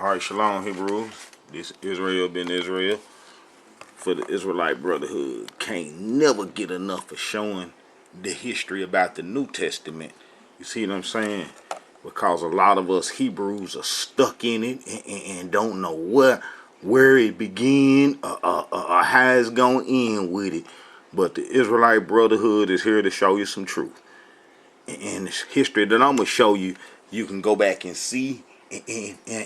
Alright, Shalom Hebrews. This Israel been Israel for the Israelite Brotherhood. Can't never get enough of showing the history about the New Testament. You see what I'm saying? Because a lot of us Hebrews are stuck in it and don't know where it began or how it's going to end with it. But the Israelite Brotherhood is here to show you some truth. And this history that I'm going to show you, you can go back and see.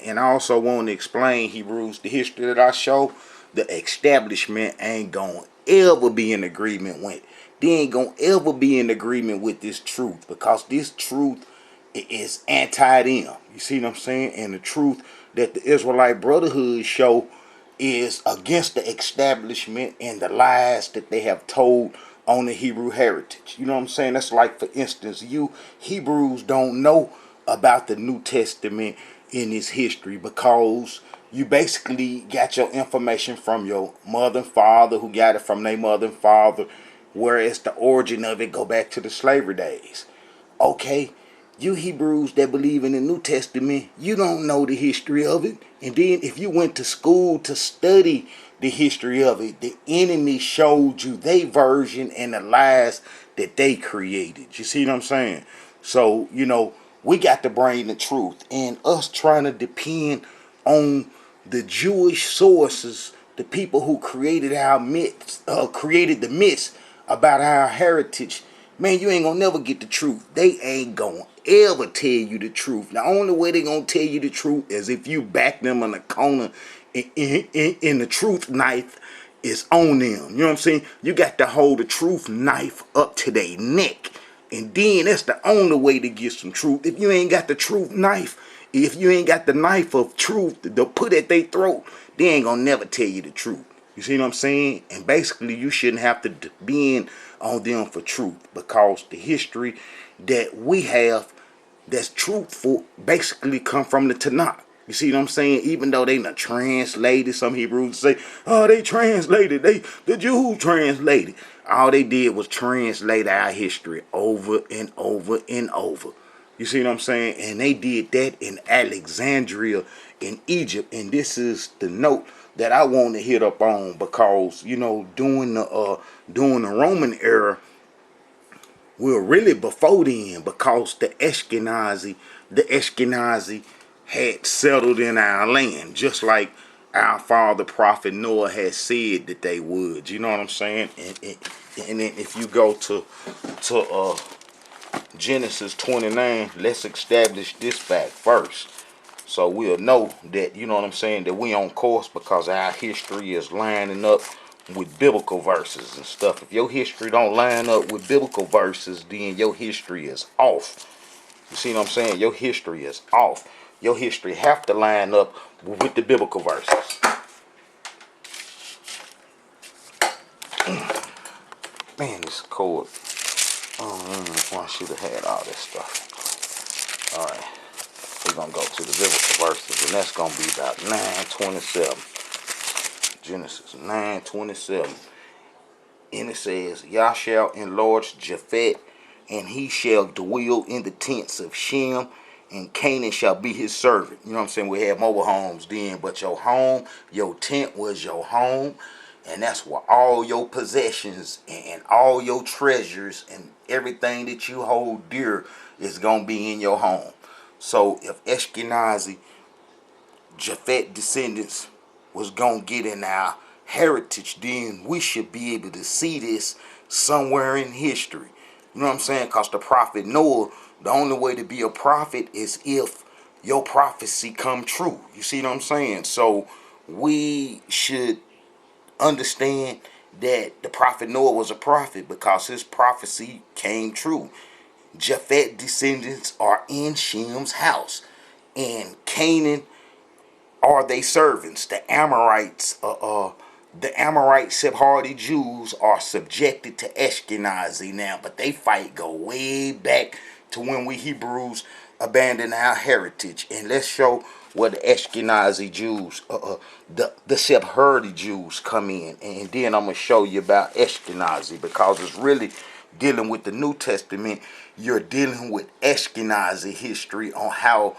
And I also want to explain, Hebrews, the history that I show, the establishment ain't going to ever be in agreement with. They ain't going to ever be in agreement with this truth, because this truth is anti-them. You see what I'm saying? And the truth that the Israelite Brotherhood show is against the establishment and the lies that they have told on the Hebrew heritage. You know what I'm saying? That's like, for instance, you Hebrews don't know about the New Testament in its history because you basically got your information from your mother and father, who got it from their mother and father, whereas the origin of it go back to the slavery days. Okay, you Hebrews that believe in the New Testament, you don't know the history of it. And then if you went to school to study the history of it, the enemy showed you their version and the lies that they created. You see what I'm saying? So, we got to bring the truth. And us trying to depend on the Jewish sources, the people who created our myths, created the myths about our heritage, man, you ain't gonna never get the truth. They ain't gonna ever tell you the truth. The only way they gonna tell you the truth is if you back them in the corner in the truth knife is on them. You know what I'm saying? You got to hold the truth knife up to their neck. And then that's the only way to get some truth. If you ain't got the truth knife, if you ain't got the knife of truth to put at their throat, they ain't gonna never tell you the truth. You see what I'm saying? And basically, you shouldn't have to depend on them for truth, because the history that we have that's truthful basically come from the Tanakh. You see what I'm saying? Even though they not translated, some Hebrews say, oh, they translated, the Jews translated. All they did was translate our history over and over and over. You see what I'm saying? And they did that in Alexandria in Egypt. And this is the note that I want to hit up on, because, during the Roman era, we're really before then, because the Ashkenazi had settled in our land, just like our father prophet Noah had said that they would. You know what I'm saying? And then if you go to Genesis 29, let's establish this fact first, so we'll know that, you know what I'm saying, that we on course, because our history is lining up with biblical verses and stuff. If your history don't line up with biblical verses, then your history is off. You see what I'm saying? Your history is off. Your history have to line up with the biblical verses. Man, this cord. I should have had all this stuff. Alright. We're going to go to the biblical verses, and that's going to be about 9:27. Genesis 9:27. And it says, Yah shall enlarge Japhet, and he shall dwell in the tents of Shem, and Canaan shall be his servant. You know what I'm saying? We had mobile homes then, but your home, your tent was your home, and that's where all your possessions and all your treasures and everything that you hold dear is going to be in your home. So if Ashkenazi Japhet descendants was going to get in our heritage, then we should be able to see this somewhere in history. You know what I'm saying? Because the prophet Noah, the only way to be a prophet is if your prophecy come true. You see what I'm saying? So we should understand that the prophet Noah was a prophet because his prophecy came true. Japhet descendants are in Shem's house, and Canaan are they servants. The Amorite Sephardi Jews are subjected to Ashkenazi now, but they fight go way back to when we Hebrews abandoned our heritage. And let's show where the Ashkenazi Jews, the Sephardi Jews come in. And then I'm going to show you about Ashkenazi, because it's really dealing with the New Testament. You're dealing with Ashkenazi history on how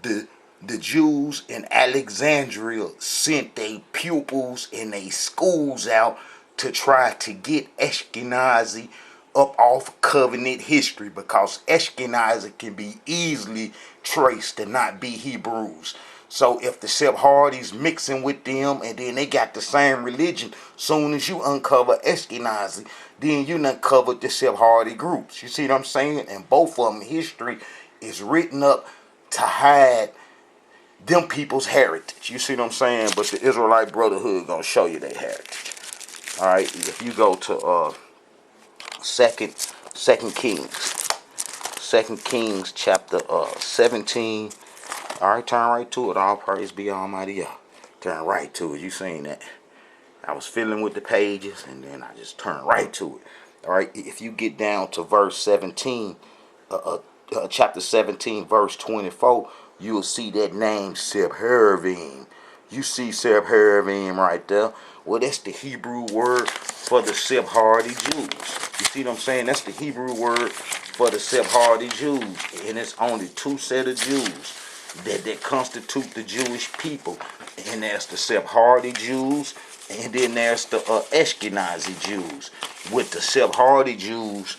the the Jews in Alexandria sent their pupils and their schools out to try to get Ashkenazi up off covenant history, because Ashkenazi can be easily traced to not be Hebrews. So if the Sephardis mixing with them and then they got the same religion, soon as you uncover Ashkenazi, then you uncovered the Sephardi groups. You see what I'm saying? And both of them history is written up to hide them people's heritage. You see what I'm saying? But the Israelite Brotherhood gonna show you their heritage. All right. If you go to Second Kings chapter 17. All right, turn right to it. All praise be Almighty Yah. Turn right to it. You seen that? I was fiddling with the pages, and then I just turned right to it. All right. If you get down to verse 17, chapter 17, verse 24, you'll see that name Sephardim. You see Sephardim right there. Well, that's the Hebrew word for the Sephardi Jews. You see what I'm saying? That's the Hebrew word for the Sephardi Jews. And it's only two set of Jews that constitute the Jewish people. And there's the Sephardi Jews, and then there's the Ashkenazi Jews. With the Sephardi Jews,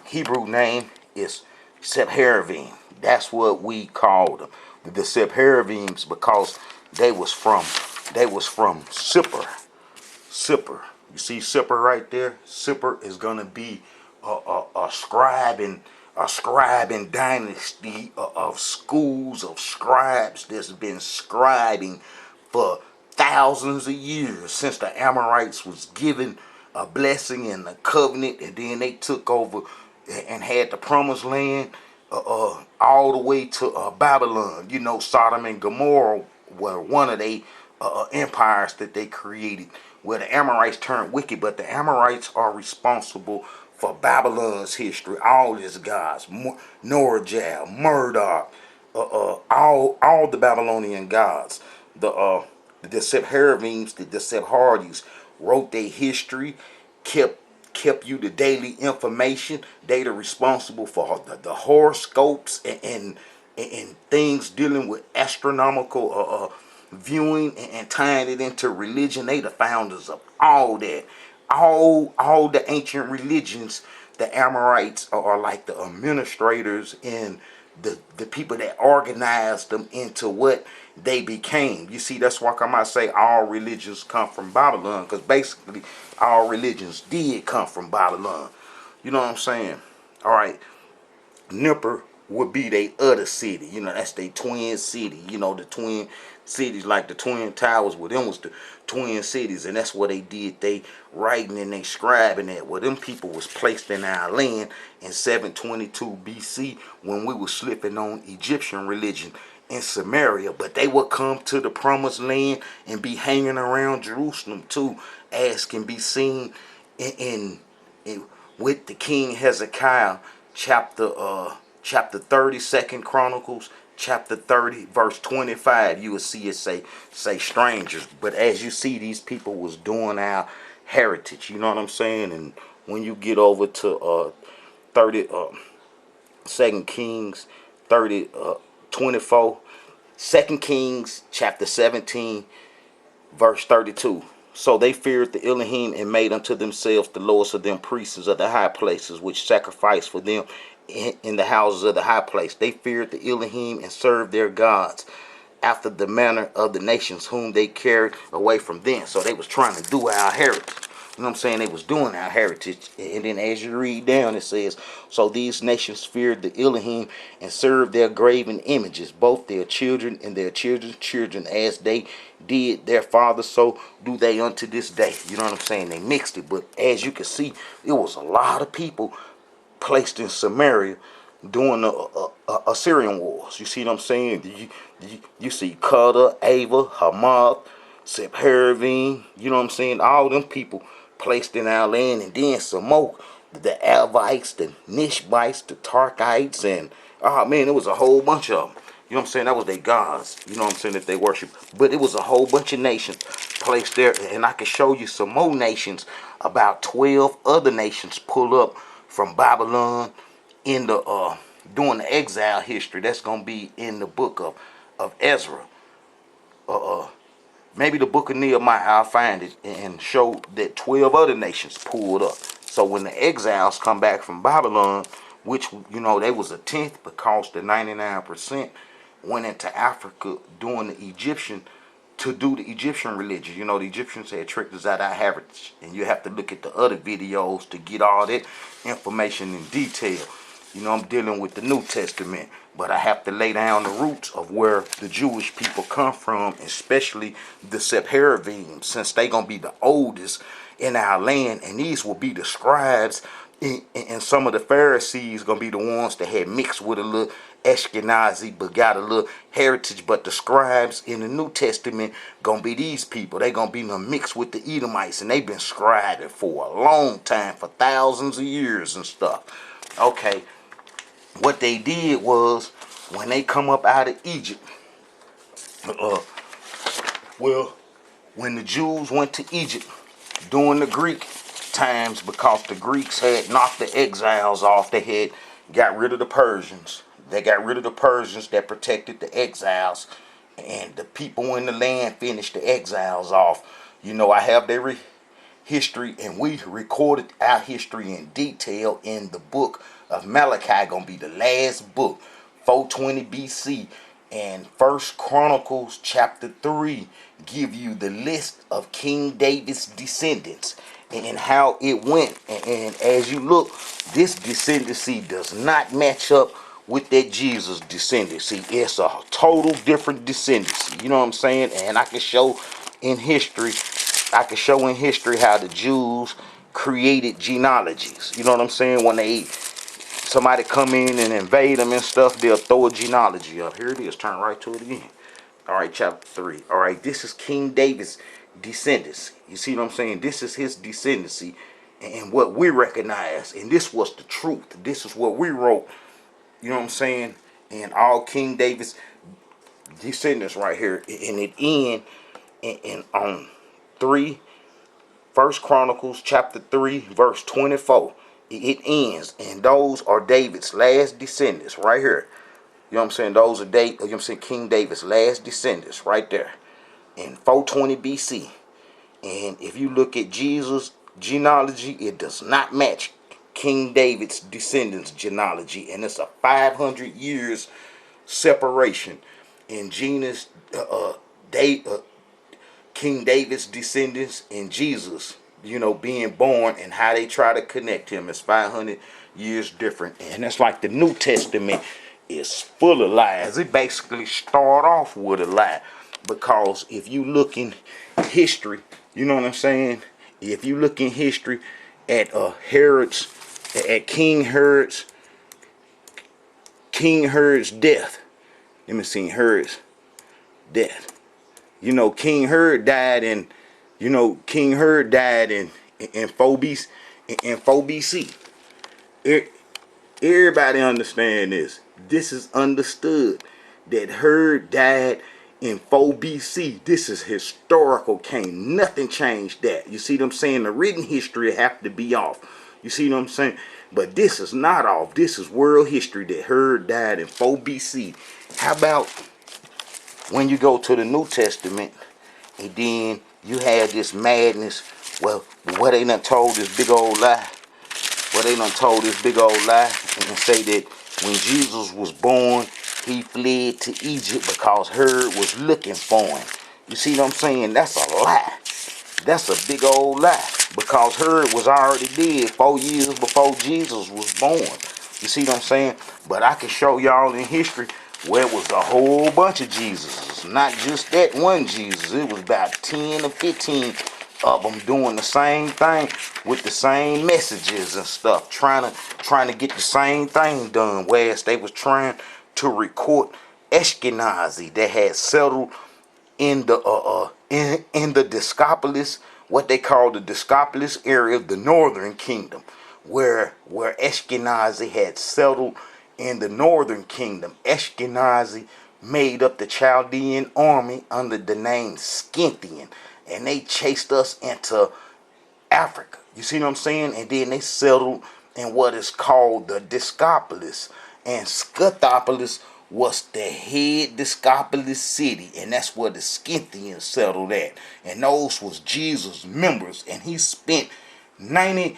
Hebrew name is Sephardim. That's what we call them, the Sephardims, because they was from Cypher. You see Cypher right there? Cypher is gonna be a scribing dynasty of schools of scribes that's been scribing for thousands of years, since the Amorites was given a blessing and a covenant, and then they took over and had the promised land all the way to Babylon. You know, Sodom and Gomorrah were one of the empires that they created, where the Amorites turned wicked. But the Amorites are responsible for Babylon's history. All its gods, Norjal, Marduk, all the Babylonian gods. The Sephardims, the Sephardis, wrote their history, kept you the daily information. They are responsible for the horoscopes and things dealing with astronomical viewing and tying it into religion. They the founders of all that. All the ancient religions, the Amorites are like the administrators and the people that organized them into what they became. You see, that's why I might say all religions come from Babylon, because basically all religions did come from Babylon. You know what I'm saying? All right. Nippur would be their other city. You know, that's their twin city. You know, the twin cities like the Twin Towers, with them was the twin cities, and that's what they did. They writing and they scribing at. Well, them people was placed in our land in 722 BC when we were slipping on Egyptian religion in Samaria. But they would come to the promised land and be hanging around Jerusalem too, as can be seen in with the King Hezekiah, chapter 30, 2nd Chronicles, chapter 30, verse 25. You will see it say strangers. But as you see, these people was doing our heritage. You know what I'm saying? And when you get over to 2 Kings 30, 24, 2 Kings chapter 17, verse 32. So they feared the Elohim and made unto themselves the lords of them priests of the high places, which sacrificed for them in the houses of the high place. They feared the Elohim and served their gods after the manner of the nations whom they carried away from them. So they was trying to do our heritage. You know what I'm saying? They was doing our heritage. And then as you read down, it says, so these nations feared the Elohim and served their graven images, both their children and their children's children, as they did their fathers, so do they unto this day. You know what I'm saying? They mixed it. But as you can see, it was a lot of people placed in Samaria during the Assyrian wars. You see what I'm saying? You see Cutter, Ava, Hamath, Sephardim, you know what I'm saying? All them people placed in our land, and then some more. The Avites, the Nishbites, the Tarkites, and oh man, it was a whole bunch of them. You know what I'm saying? That was their gods. You know what I'm saying? That they worship. But it was a whole bunch of nations placed there. And I can show you some more nations. About 12 other nations pull up from Babylon in the during the exile history. That's gonna be in the book of of Ezra. Maybe the book of Nehemiah, I'll find it and show that 12 other nations pulled up. So when the exiles come back from Babylon, which, they was a tenth because the 99% went into Africa doing the Egyptian, to do the Egyptian religion. The Egyptians had tricked us out our heritage. And you have to look at the other videos to get all that information in detail. I'm dealing with the New Testament, but I have to lay down the roots of where the Jewish people come from, especially the Sephardi, since they going to be the oldest in our land, and these will be the scribes, and some of the Pharisees going to be the ones that had mixed with a little Ashkenazi, but got a little heritage. But the scribes in the New Testament going to be these people. They going to be mixed with the Edomites, and they've been scribing for a long time, for thousands of years and stuff. Okay. What they did was, when they come up out of Egypt, when the Jews went to Egypt during the Greek times, because the Greeks had knocked the exiles off, they had got rid of the Persians. They got rid of the Persians that protected the exiles, and the people in the land finished the exiles off. I have their history, and we recorded our history in detail in the book of Malachi, gonna be the last book, 420 BC, and First Chronicles chapter 3 give you the list of King David's descendants and how it went. And as you look, this descendancy does not match up with that Jesus descendancy. It's a total different descendancy. You know what I'm saying? And I can show in history how the Jews created genealogies. You know what I'm saying? When somebody come in and invade them and stuff, they'll throw a genealogy up. Here it is. Turn right to it again. All right, chapter 3. All right, this is King David's descendants. You see what I'm saying? This is his descendancy and what we recognize. And this was the truth. This is what we wrote. You know what I'm saying? And all King David's descendants right here. And it ends on 1 Chronicles chapter 3 verse 24. It ends, and those are David's last descendants right here. You know what I'm saying? Those are King David's last descendants right there in 420 BC. And if you look at Jesus' genealogy, it does not match King David's descendants' genealogy, and it's a 500 years separation in King David's descendants and Jesus, being born, and how they try to connect him is 500 years different. And it's like the New Testament is full of lies. It basically start off with a lie, because if you look in history, you know what I'm saying? If you look in history at King Herod's death. Let me see Herod's death. King Herod died in 4 BC. Everybody understand this. This is understood that Herod died in 4 BC. This is historical. Can't nothing change that. You see what I'm saying? The written history have to be off. You see what I'm saying? But this is not off. This is world history that Herod died in 4 BC. How about when you go to the New Testament, and then you have this madness? Well, what they done told this big old lie. And say that when Jesus was born, he fled to Egypt because Herod was looking for him. You see what I'm saying? That's a lie. That's a big old lie, because Herod was already dead 4 years before Jesus was born. You see what I'm saying? But I can show y'all in history where it was a whole bunch of Jesuses. Not just that one Jesus. It was about 10 or 15 of them doing the same thing with the same messages and stuff, trying to get the same thing done. Whereas they was trying to recruit Ashkenazi that had settled in the Decapolis, what they call the Decapolis area of the northern kingdom, where Ashkenazi had settled in the northern kingdom. Ashkenazi made up the Chaldean army under the name Scythian, and they chased us into Africa. You see what I'm saying? And then they settled in what is called the Decapolis. And Scythopolis was the head Decapolis city, and that's where the Scythians settled at. And those was Jesus' members, and he spent 90%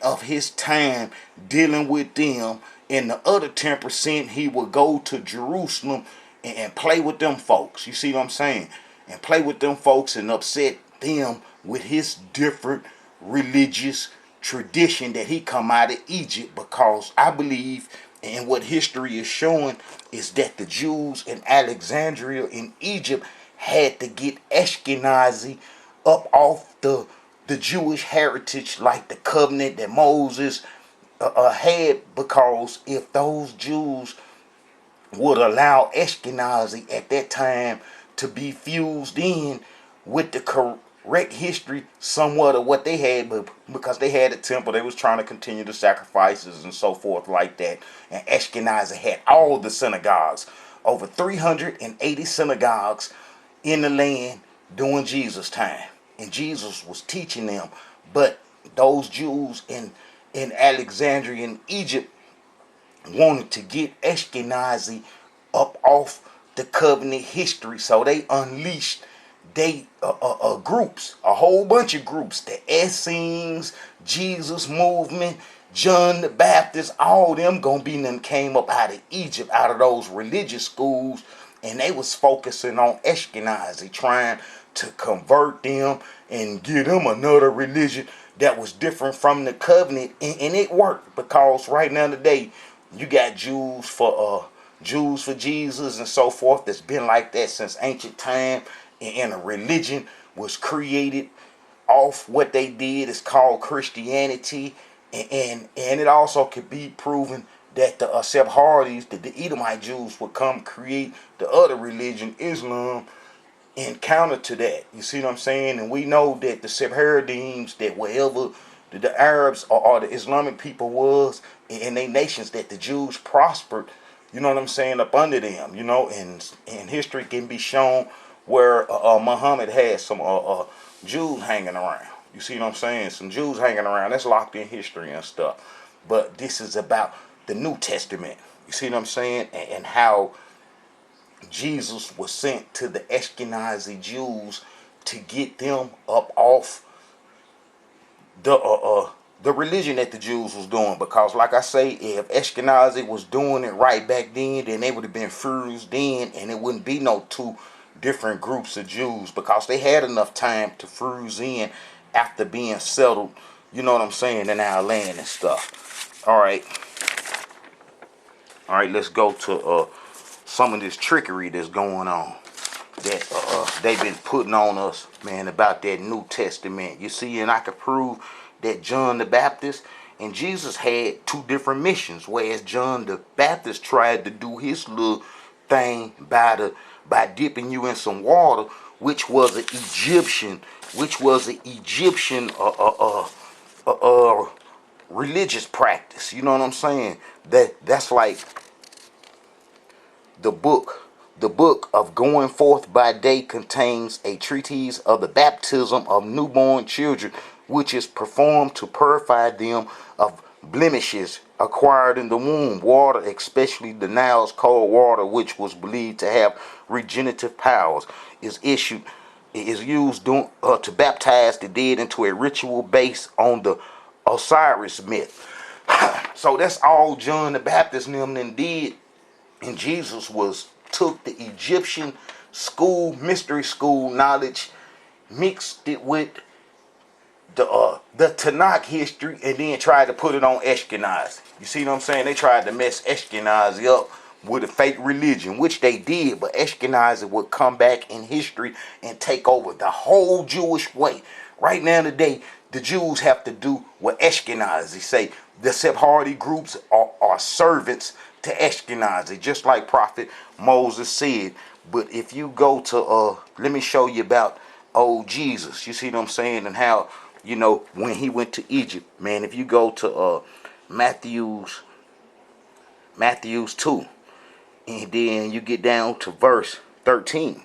of his time dealing with them, and the other 10% he would go to Jerusalem and play with them folks. You see what I'm saying? And play with them folks and upset them with his different religious tradition that he come out of Egypt, because I believe, and what history is showing, is that the Jews in Alexandria in Egypt had to get Ashkenazi up off the Jewish heritage, like the covenant that Moses had, because if those Jews would allow Ashkenazi at that time to be fused in with the correct history somewhat of what they had, but because they had a temple, they was trying to continue the sacrifices and so forth like that. And Ashkenazi had all the synagogues, over 380 synagogues in the land during Jesus' time, and Jesus was teaching them. But those Jews in Alexandria in Egypt wanted to get Ashkenazi up off the covenant history, so they unleashed groups, a whole bunch of groups, the Essenes, Jesus movement, John the Baptist, all them gonna be them came up out of Egypt, out of those religious schools, and they was focusing on Ashkenazi, trying to convert them and give them another religion that was different from the covenant, and it worked, because right now today you got Jews for Jesus and so forth. That's been like that since ancient time, and a religion was created off what they did. It's called Christianity, and it also could be proven that the Sephardis, the Edomite Jews, would come create the other religion, Islam, in counter to that. You see what I'm saying? And we know that the Sephardims, that wherever the Arabs or the Islamic people was in their nations, that the Jews prospered, you know what I'm saying, up under them, you know, and history can be shown where Muhammad had some Jews hanging around. You see what I'm saying? Some Jews hanging around. That's locked in history and stuff. But this is about the New Testament. You see what I'm saying? And how Jesus was sent to the Ashkenazi Jews to get them up off the religion that the Jews was doing. Because like I say, if Ashkenazi was doing it right back then they would have been fused in, and it wouldn't be no two different groups of Jews, because they had enough time to fuse in after being settled, you know what I'm saying, in our land and stuff. All right, let's go to some of this trickery that's going on that they've been putting on us, man, about that New Testament. You see, and I could prove that John the Baptist and Jesus had two different missions, whereas John the Baptist tried to do his little thing by dipping you in some water, which was an Egyptian religious practice. You know what I'm saying? That's like the book of Going Forth by Day contains a treatise of the baptism of newborn children, which is performed to purify them of blemishes acquired in the womb. Water, especially the Nile's cold water, which was believed to have regenerative powers, is used to baptize the dead into a ritual based on the Osiris myth. So that's all John the Baptist and them did. And Jesus took the Egyptian mystery school knowledge, mixed it with the Tanakh history, and then tried to put it on Ashkenazi. You see what I'm saying? They tried to mess Ashkenazi up with a fake religion, which they did, but Ashkenazi would come back in history and take over the whole Jewish way. Right now today, the Jews have to do what Ashkenazi say. The Sephardi groups are servants to Ashkenazi, just like Prophet Moses said. But if you go to, let me show you about old Jesus. You see what I'm saying? And how, you know, when he went to Egypt, man, if you go to Matthew's 2, and then you get down to verse 13,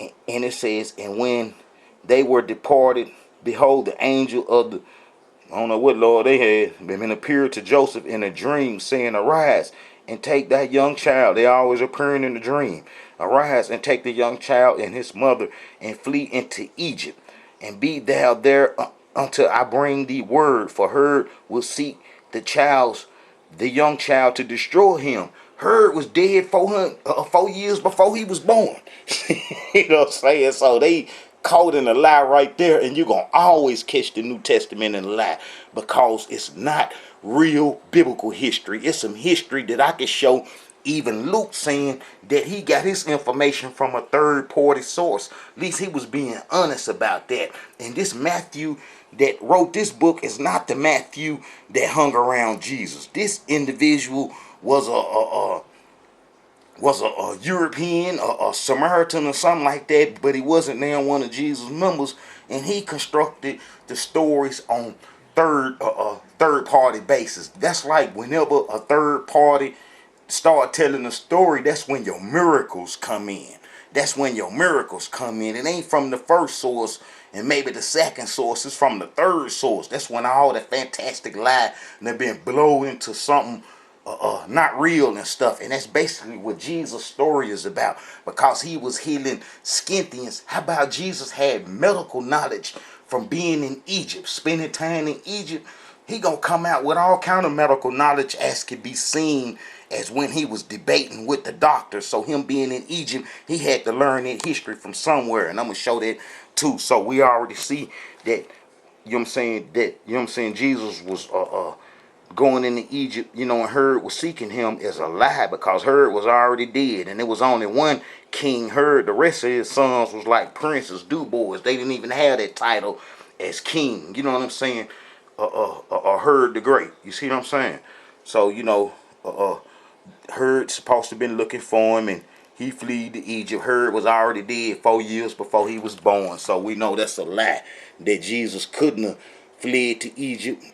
and it says, and when they were departed, behold, the angel of I don't know what Lord they had, and appeared to Joseph in a dream, saying, arise and take that young child. They always appearing in the dream. Arise and take the young child and his mother and flee into Egypt, and be thou there until I bring thee word. For Herod will seek the young child to destroy him. Herod was dead 4 years before he was born. You know what I'm saying? So they caught in a lie right there, and you're going to always catch the New Testament in a lie, because it's not real biblical history. It's some history that I can show even Luke saying that he got his information from a third-party source. At least he was being honest about that. And this Matthew that wrote this book is not the Matthew that hung around Jesus. This individual was a European, a Samaritan or something like that, but he wasn't now one of Jesus' members, and he constructed the stories on third party basis. That's like whenever a third party start telling a story, that's when your miracles come in. That's when your miracles come in. It ain't from the first source, and maybe the second source is from the third source. That's when all the fantastic lie and they've been blown into something not real and stuff. And that's basically what Jesus' story is about, because he was healing Scythians. How about Jesus had medical knowledge from being in Egypt, spending time in Egypt? He gonna come out with all kind of medical knowledge, as can be seen as when he was debating with the doctor. So him being in Egypt, he had to learn that history from somewhere, and I'm gonna show that too. So we already see that, you know what I'm saying, Jesus was going into Egypt, and Herod was seeking him, is a lie, because Herod was already dead, and there was only one king, Herod. The rest of his sons was like princes, boys. They didn't even have that title as king. You know what I'm saying? Herod the Great. You see what I'm saying? So Herod's supposed to have been looking for him, and he fled to Egypt. Herod was already dead 4 years before he was born. So we know that's a lie, that Jesus couldn't have fled to Egypt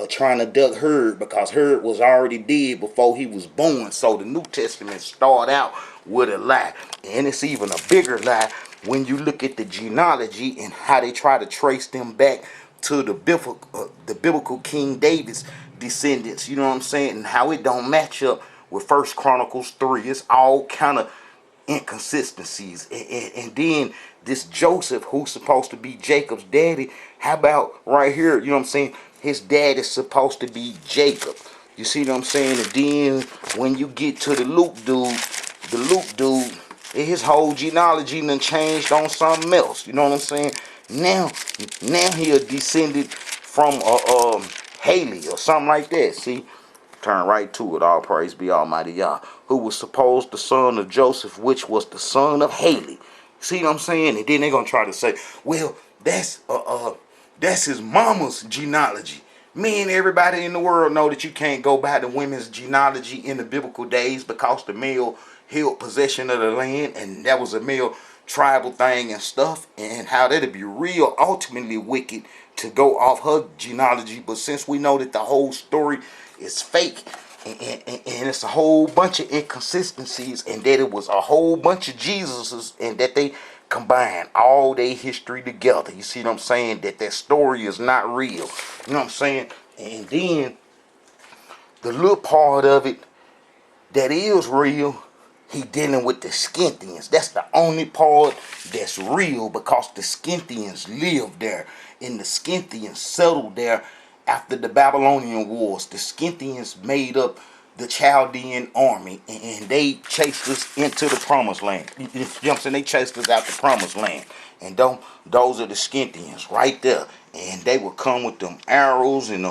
trying to duck Herod, because Herod was already dead before he was born. So the New Testament start out with a lie. And it's even a bigger lie when you look at the genealogy and how they try to trace them back to the biblical King David's descendants. You know what I'm saying? And how it don't match up with First Chronicles 3. It's all kind of inconsistencies. And then this Joseph, who's supposed to be Jacob's daddy, how about right here, you know what I'm saying, his dad is supposed to be Jacob. You see what I'm saying? And then when you get to the Luke dude, his whole genealogy done changed on something else. You know what I'm saying? Now he a descended from Haley or something like that. See? Turn right to it. All praise be Almighty Yah, who was supposed the son of Joseph, which was the son of Haley. See what I'm saying? And then they're gonna try to say, well, that's his mama's genealogy. Me and everybody in the world know that you can't go by the women's genealogy in the biblical days, because the male held possession of the land, and that was a male tribal thing and stuff, and how that'd be real ultimately wicked to go off her genealogy. But since we know that the whole story is fake, and it's a whole bunch of inconsistencies, and that it was a whole bunch of Jesuses, and that they combine all their history together. You see what I'm saying? That story is not real. You know what I'm saying? And then the little part of it that is real, he dealing with the Scythians. That's the only part that's real, because the Scythians lived there, and the Scythians settled there after the Babylonian Wars. The Scythians made up the Chaldean army, and they chased us into the promised land. You know what I'm saying? They chased us out the promised land. And those are the Scythians right there. And they would come with them arrows and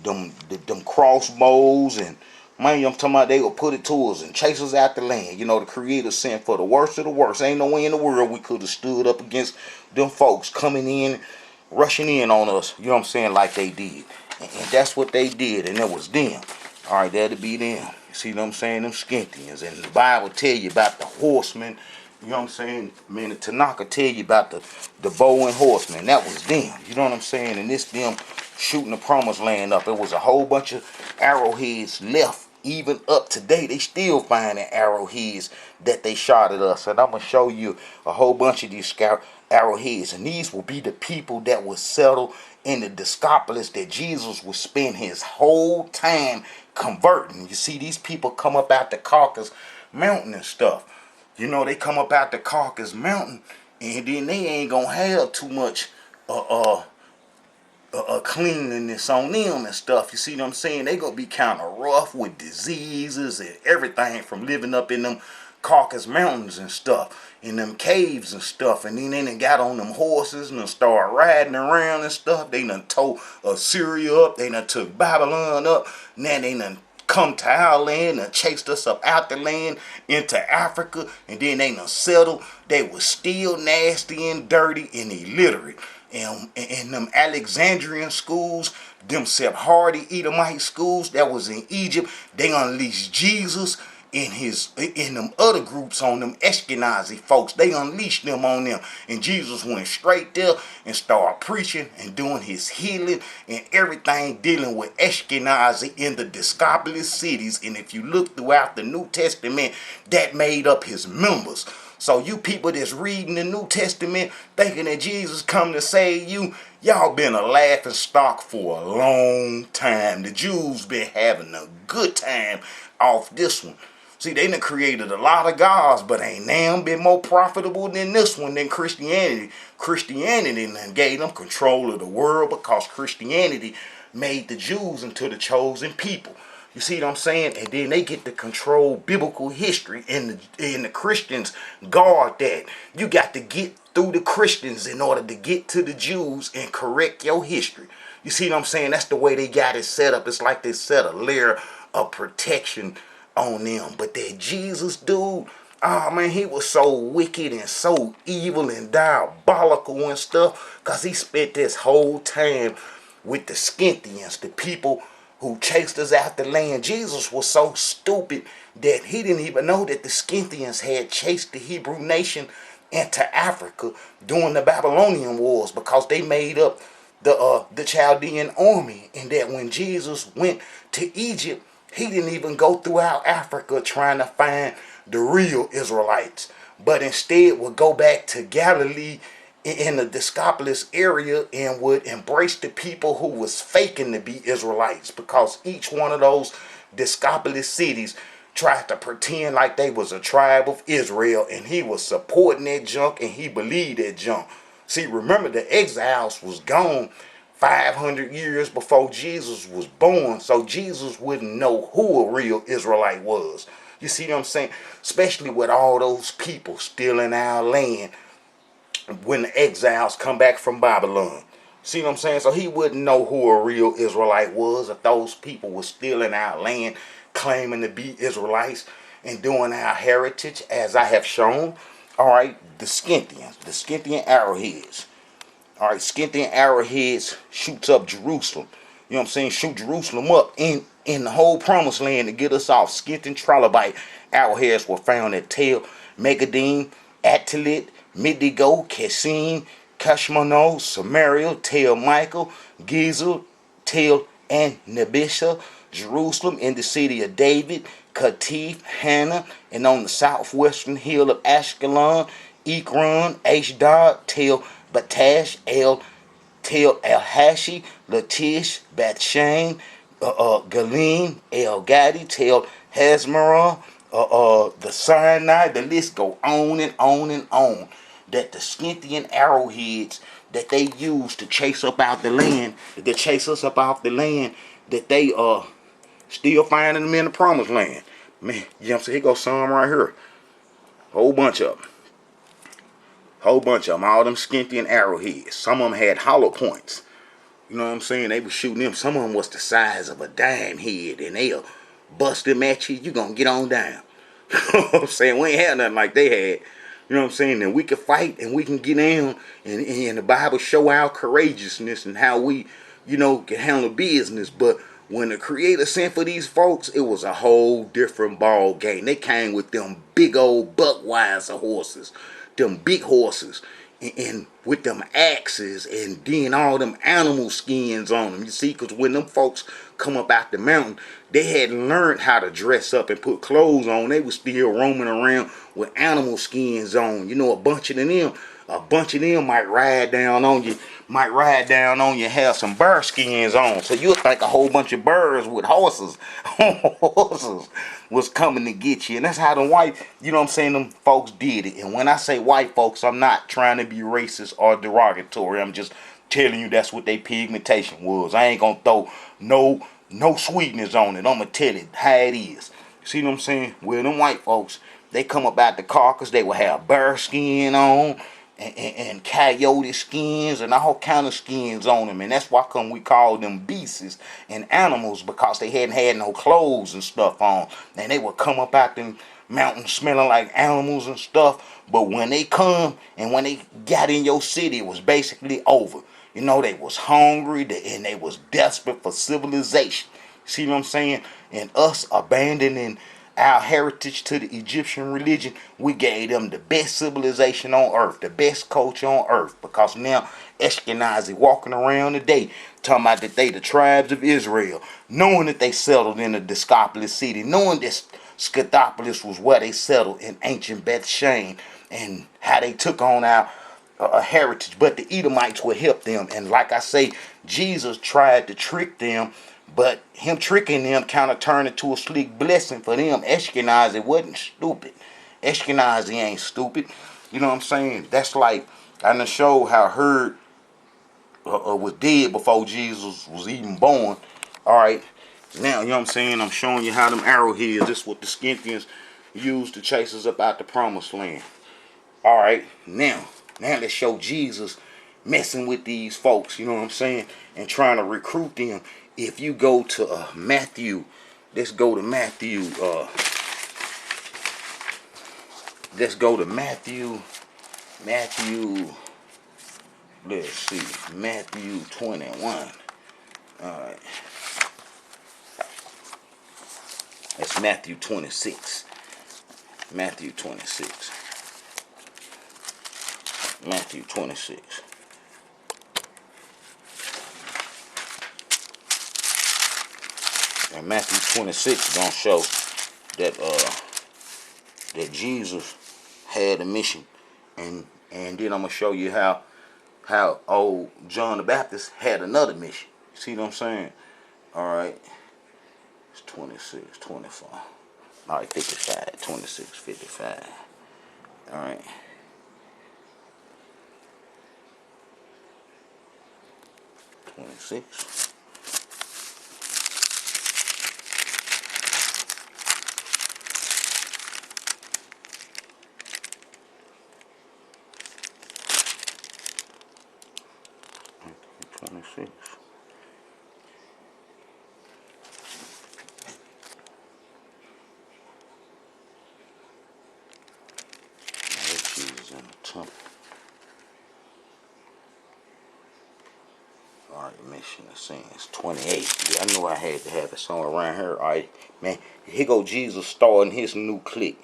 them crossbows, and man, I'm talking about they would put it to us and chase us out the land. The Creator sent for the worst of the worst. Ain't no way in the world we could have stood up against them folks coming in, rushing in on us, you know what I'm saying, like they did. And that's what they did, and it was them. Alright, that'd be them. You see what I'm saying? Them Scythians. And the Bible tell you about the horsemen. You know what I'm saying? Man, the Tanakh tell you about the bow and horsemen. That was them. You know what I'm saying? And this them shooting the promised land up. It was a whole bunch of arrowheads left. Even up today, they still finding arrowheads that they shot at us. And I'm going to show you a whole bunch of these arrowheads. And these will be the people that will settle in the Decapolis, that Jesus will spend his whole time converting. You see, these people come up out the Caucasus Mountain and stuff. You know, they come up out the Caucasus Mountain, and then they ain't gonna have too much cleanliness on them and stuff. You see what I'm saying? They gonna be kind of rough with diseases and everything from living up in them Caucasus Mountains and stuff, in them caves and stuff. And then they done got on them horses and done started riding around and stuff. They done tore Assyria up. They done took Babylon up. Now they done come to our land and chased us up out the land into Africa, and then they done settled. They was still nasty and dirty and illiterate. And them Alexandrian schools, them Sephardi Edomite schools that was in Egypt, they unleashed Jesus in them other groups on them Ashkenazi folks. They unleashed them on them, and Jesus went straight there and started preaching and doing his healing and everything dealing with Ashkenazi in the Decapolis cities. And if you look throughout the New Testament, that made up his members. So you people that's reading the New Testament thinking that Jesus come to save you, y'all been a laughing stock for a long time. The Jews been having a good time off this one. See, they done created a lot of gods, but ain't now been more profitable than this one, than Christianity. Christianity done gave them control of the world because Christianity made the Jews into the chosen people. You see what I'm saying? And then they get to control biblical history, and the Christians guard that. You got to get through the Christians in order to get to the Jews and correct your history. You see what I'm saying? That's the way they got it set up. It's like they set a layer of protection on them. But that Jesus dude, oh man, he was so wicked and so evil and diabolical and stuff, because he spent this whole time with the Scythians, the people who chased us out the land. Jesus was so stupid that he didn't even know that the Scythians had chased the Hebrew nation into Africa during the Babylonian wars, because they made up the Chaldean army. And that when Jesus went to Egypt, he didn't even go throughout Africa trying to find the real Israelites, but instead would go back to Galilee in the Decapolis area and would embrace the people who was faking to be Israelites, because each one of those Decapolis cities tried to pretend like they was a tribe of Israel, and he was supporting that junk and he believed that junk. See, remember, the exiles was gone 500 years before Jesus was born, so Jesus wouldn't know who a real Israelite was. You see what I'm saying? Especially with all those people still in our land when the exiles come back from Babylon. See what I'm saying? So he wouldn't know who a real Israelite was if those people were still in our land claiming to be Israelites and doing our heritage, as I have shown. All right, the Scythians, the Scythian arrowheads. All right, Scythian arrowheads shoots up Jerusalem. You know what I'm saying? Shoot Jerusalem up in the whole promised land to get us off. Scythian trilobite arrowheads were found at Tel, Megadim, Atalit, Midigo, Kessim, Kashmono, Samaria, Tel Michael, Gizel, Tel and Nebisha, Jerusalem in the city of David, Katif, Hannah, and on the southwestern hill of Ashkelon, Ekron, Ashdod, Tel Batash, Tel El Hashi, Latish, Bathshain, Galim, El Gadi, Tel Hezmerah, the Sinai. The list go on and on and on. That the Scythian arrowheads that they use to chase up out the land, that chase us up off the land, that they still finding them in the promised land. Man, you know what I'm saying? Here goes some right here. Whole bunch of them. Whole bunch of them. All them Scythian arrowheads. Some of them had hollow points. You know what I'm saying? They were shooting them. Some of them was the size of a dime head, and they'll bust them at you. You gonna get on down. You know what I'm saying? We ain't had nothing like they had. You know what I'm saying? And we can fight and we can get down, and the Bible show our courageousness and how we, can handle business. But when the Creator sent for these folks, it was a whole different ball game. They came with them big old Buckweiser horses, them big horses, and with them axes, and then all them animal skins on them. You see, because when them folks come up out the mountain, they hadn't learned how to dress up and put clothes on. They was still roaming around with animal skins on. A bunch of them a bunch of them might ride down on you, have some bear skins on. So you'll think a whole bunch of birds with horses, horses was coming to get you. And that's how the white, you know what I'm saying, them folks did it. And when I say white folks, I'm not trying to be racist or derogatory. I'm just telling you that's what they pigmentation was. I ain't gonna throw no sweetness on it. I'm gonna tell it how it is. See what I'm saying? Well, them white folks, they come up out the carcass, they will have bear skin on and coyote skins and all kind of skins on them. And that's why come we call them beasts and animals, because they hadn't had no clothes and stuff on. And they would come up out them mountains smelling like animals and stuff. But when they come and when they got in your city, it was basically over. You know, they was hungry and they was desperate for civilization. See what I'm saying? And us abandoning our heritage to the Egyptian religion, we gave them the best civilization on earth, the best culture on earth. Because now Ashkenazi walking around today talking about that they the tribes of Israel, knowing that they settled in the Decapolis city, knowing that Scythopolis was where they settled in ancient Bethshan, and how they took on our a heritage, but the Edomites would help them. And like I say, Jesus tried to trick them, but him tricking them kind of turned into a slick blessing for them. Ashkenazi wasn't stupid. Ashkenazi ain't stupid. You know what I'm saying? That's like, I done showed how Herd was dead before Jesus was even born. Alright, now, you know what I'm saying? I'm showing you how them arrowheads, this is what the Scythians used to chase us up out the promised land. Alright, now let's show Jesus messing with these folks, you know what I'm saying, and trying to recruit them. If you go to Matthew, let's go to Matthew, let's see, Matthew 21. Alright, that's Matthew 26. Matthew 26. Matthew 26. And Matthew 26 is gonna show that that Jesus had a mission, and then I'm gonna show you how old John the Baptist had another mission. See what I'm saying? All right, it's 26, 25. All right, 55, 26, 55. All right. 26. Jesus in the temple. Alright, mission of sins. 28. Yeah, I knew I had to have it somewhere around here. Alright, man. Here go Jesus starting his new clique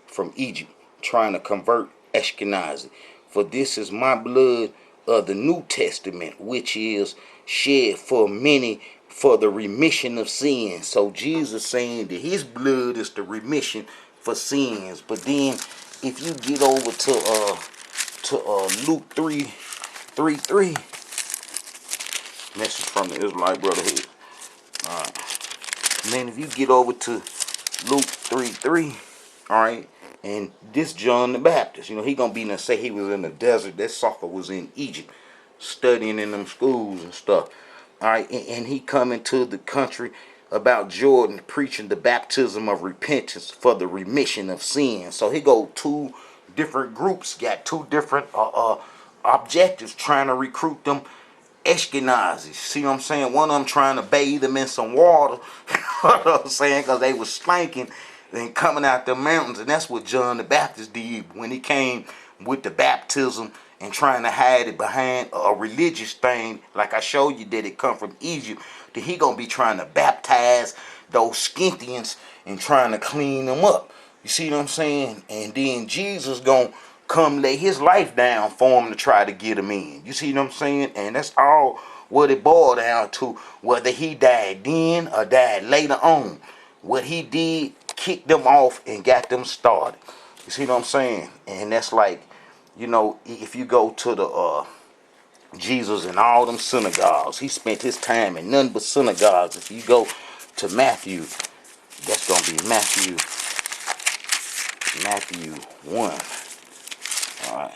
from Egypt, trying to convert Ashkenazi. For this is my blood of the New Testament, which is shed for many for the remission of sins. So Jesus saying that his blood is the remission for sins. But then if you get over to Luke 3:3, message from the Israelite Brotherhood. Alright. And then if you get over to Luke 3:3, alright, and this John the Baptist, you know, he gonna be in the, say he was in the desert, that sucker was in Egypt, studying in them schools and stuff. Alright, and he coming to the country about Jordan, preaching the baptism of repentance for the remission of sins. So he go two different groups, got two different objectives, trying to recruit them Ashkenazis. See what I'm saying? One of them trying to bathe them in some water. You know what I'm saying? Because they was stinking and coming out the mountains. And that's what John the Baptist did when he came with the baptism and trying to hide it behind a religious thing. Like I showed you that it come from Egypt. That he going to be trying to baptize those Scythians and trying to clean them up. You see what I'm saying? And then Jesus going to come lay his life down for him to try to get him in. You see what I'm saying? And that's all what it boiled down to, whether he died then or died later on. What he did, kicked them off and got them started. You see what I'm saying? And that's like, You know, if you go to the Jesus in all them synagogues, he spent his time in none but synagogues. If you go to Matthew, that's gonna be Matthew 1. All right.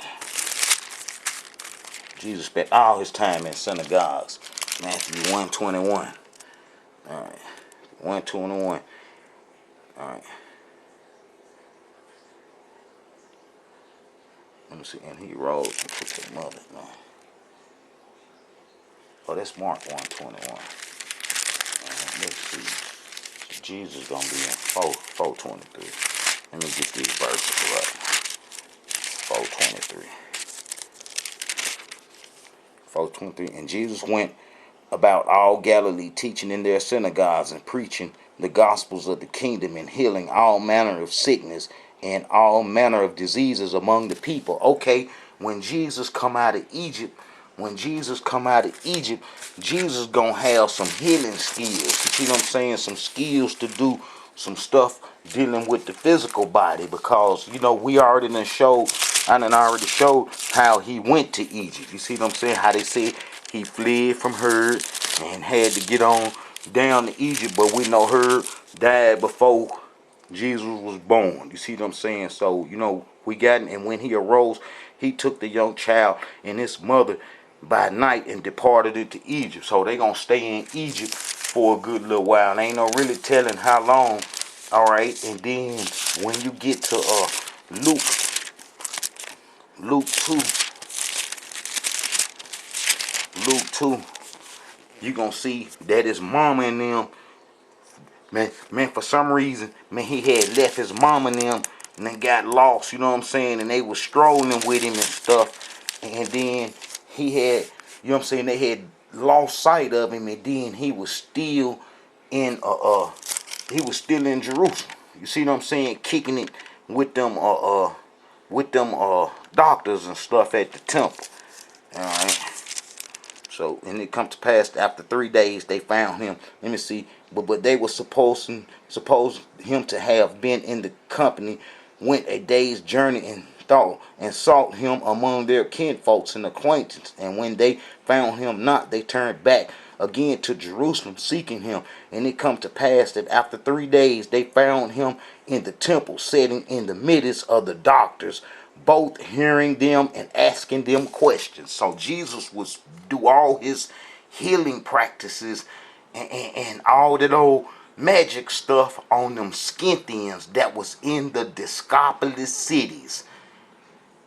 Jesus spent all his time in synagogues. Matthew 1:21. All right. 1:21. All right. Let me see. And he rose and took the mother. No. Oh, that's Mark 1:21. Let's see. Jesus gonna be in 4:23. Let me get these verses right. 4:23. 4:23. And Jesus went about all Galilee, teaching in their synagogues and preaching the gospels of the kingdom and healing all manner of sickness and all manner of diseases among the people. Okay, when Jesus come out of Egypt, Jesus gonna have some healing skills. You see what I'm saying? Some skills to do some stuff dealing with the physical body, because you know I already showed how he went to Egypt. You see what I'm saying? How they say he fled from Herd and had to get on down to Egypt, but we know Herd died before Jesus was born. You see what I'm saying? So, and when he arose, he took the young child and his mother by night and departed into Egypt. So they gonna stay in Egypt for a good little while. Ain't no really telling how long. All right, and then when you get to Luke 2, you gonna see that his mama and them, man, for some reason, man, he had left his mama and them and they got lost, you know what I'm saying? And they was strolling with him and stuff. And then he had, they had lost sight of him, and then he was still in Jerusalem. You see what I'm saying? Kicking it with them doctors and stuff at the temple. Alright. So, and it come to pass after 3 days they found him. Let me see. But they were supposed him to have been in the company, went a day's journey and sought him among their kinfolks and acquaintance. And when they found him not, they turned back again to Jerusalem seeking him. And it come to pass that after 3 days they found him in the temple, sitting in the midst of the doctors, both hearing them and asking them questions. So Jesus was do all his healing practices and all that old magic stuff on them Scythians that was in the Decapolis cities.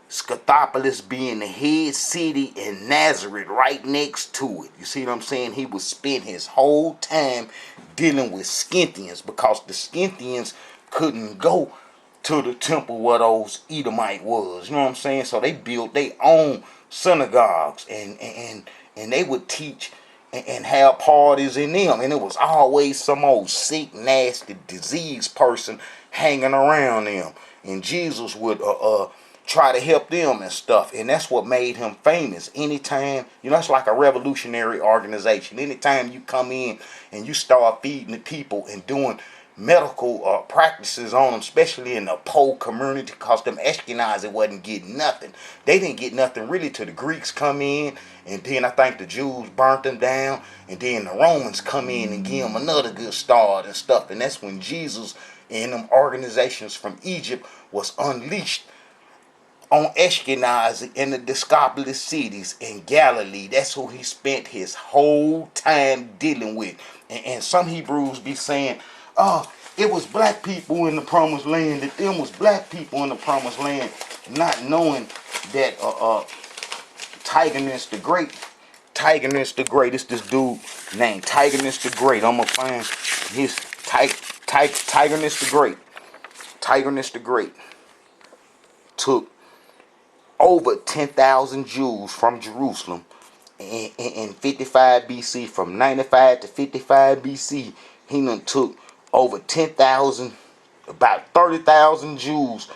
Scythopolis being the head city and Nazareth right next to it. You see what I'm saying? He would spend his whole time dealing with Scythians, because the Scythians couldn't go to the temple where those Edomite was. You know what I'm saying? So they built their own synagogues and they would teach and have parties in them. And it was always some old sick, nasty, diseased person hanging around them. And Jesus would try to help them and stuff. And that's what made him famous. Anytime, it's like a revolutionary organization. Anytime you come in and you start feeding the people and doing medical practices on them, especially in the poor community, because them Ashkenazi wasn't getting nothing. They didn't get nothing really till the Greeks come in, and then I think the Jews burnt them down, and then the Romans come in and give them another good start and stuff. And that's when Jesus and them organizations from Egypt was unleashed on Ashkenazi in the Decapolis cities in Galilee. That's who he spent his whole time dealing with. And some Hebrews be saying, it was black people in the promised land, that them was black people in the promised land, not knowing that Tigonus the Great, it's this dude named Tigonus the Great. I'm gonna find his Tigonus the Great. Tigonus the Great took over 10,000 Jews from Jerusalem in 55 BC. From 95 to 55 BC, he done took over 10,000, about 30,000 Jews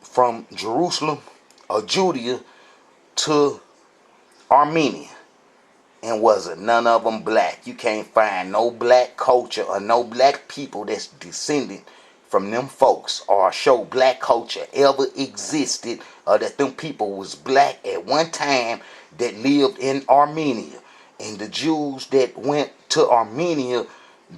from Jerusalem or Judea to Armenia. And wasn't none of them black. You can't find no black culture or no black people that's descended from them folks or show black culture ever existed, or that them people was black at one time that lived in Armenia. And the Jews that went to Armenia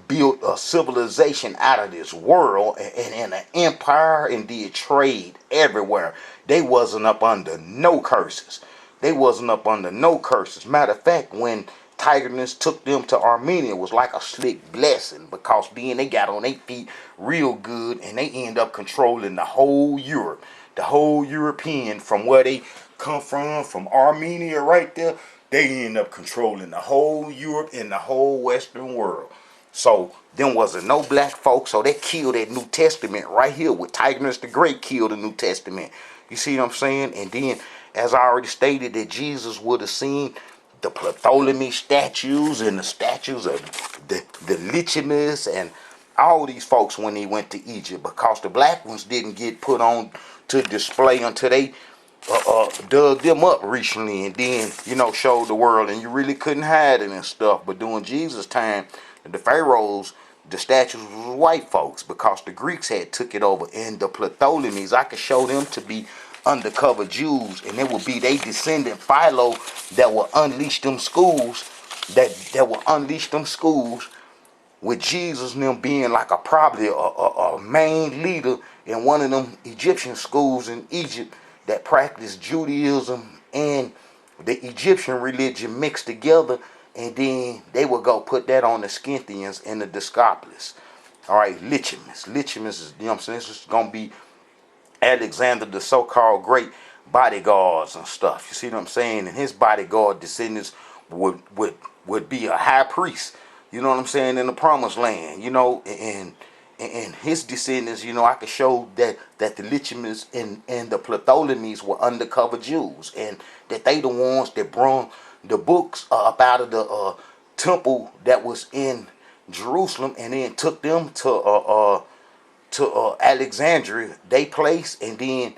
built a civilization out of this world and an empire and did trade everywhere. They wasn't up under no curses. They wasn't up under no curses. Matter of fact, when Tigerness took them to Armenia, it was like a slick blessing, because then they got on their feet real good and they end up controlling the whole Europe. The whole European, from where they come from Armenia right there, they end up controlling the whole Europe and the whole Western world. So them wasn't no black folks, so they killed that New Testament right here with Tigerness the Great killed the New Testament. You see what I'm saying? And then, as I already stated, that Jesus would have seen the Ptolemy statues and the statues of the Lichimus and all these folks when he went to Egypt, because the black ones didn't get put on to display until they dug them up recently and then, showed the world, and you really couldn't hide it and stuff. But during Jesus' time, the pharaohs, the statues was white folks, because the Greeks had took it over. And the Ptolemies, I could show them to be undercover Jews, and it would be they descendant Philo that will unleash them schools, that will unleash them schools, with Jesus and them being like probably a main leader in one of them Egyptian schools in Egypt that practiced Judaism and the Egyptian religion mixed together, and then they would go put that on the Scythians and the Decapolis. All right, Lichimus. Lichimus is, you know what I'm saying, this is going to be Alexander the so-called great bodyguards and stuff. You see what I'm saying? And his bodyguard descendants would be a high priest, you know what I'm saying, in the promised land, and his descendants, I could show that the Lichimus and the Ptolemies were undercover Jews, and that they the ones that brought the books up out of the temple that was in Jerusalem, and then took them to Alexandria, they place, and then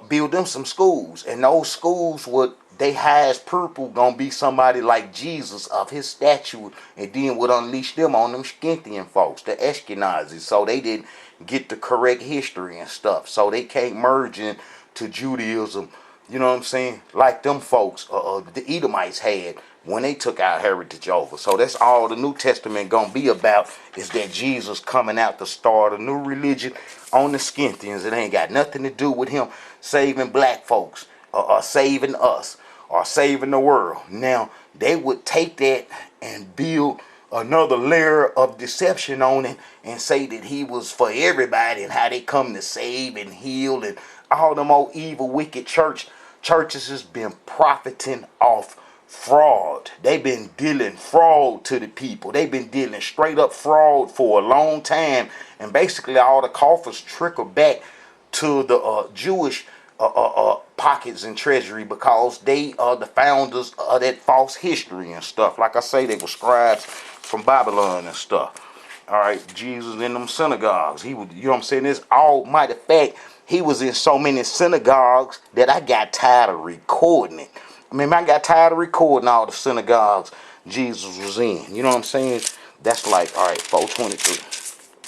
build them some schools. And those schools would, they highest purple gonna be somebody like Jesus of his statue, and then would unleash them on them Scythian folks, the Ashkenazis, so they didn't get the correct history and stuff, so they can't merge into Judaism, you know what I'm saying, like them folks the Edomites had when they took our heritage over. So that's all the New Testament gonna be about, is that Jesus coming out to start a new religion on the Scythians. It ain't got nothing to do with him saving black folks or saving us or saving the world. Now, they would take that and build another layer of deception on it and say that he was for everybody, and how they come to save and heal, and all them old evil, wicked churches has been profiting off fraud. They've been dealing fraud to the people. They've been dealing straight up fraud for a long time, and basically all the coffers trickle back to the Jewish pockets and treasury, because they are the founders of that false history and stuff. Like I say, they were scribes from Babylon and stuff. All right, Jesus in them synagogues, he would, what I'm saying, this almighty fact, he was in so many synagogues that I got tired of recording it. I got tired of recording all the synagogues Jesus was in. You know what I'm saying? That's like, all right, 423.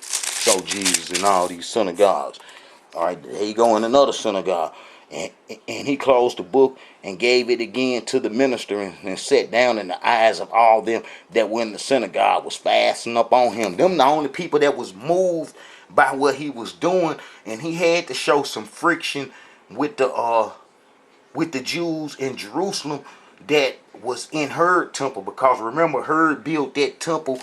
So Jesus in all these synagogues. All right, there you go in another synagogue. And he closed the book and gave it again to the minister, and sat down in the eyes of all them that were in the synagogue was fastening up on him. Them the only people that was moved by what he was doing, and he had to show some friction with the Jews in Jerusalem that was in Herod temple, because remember, Herod built that temple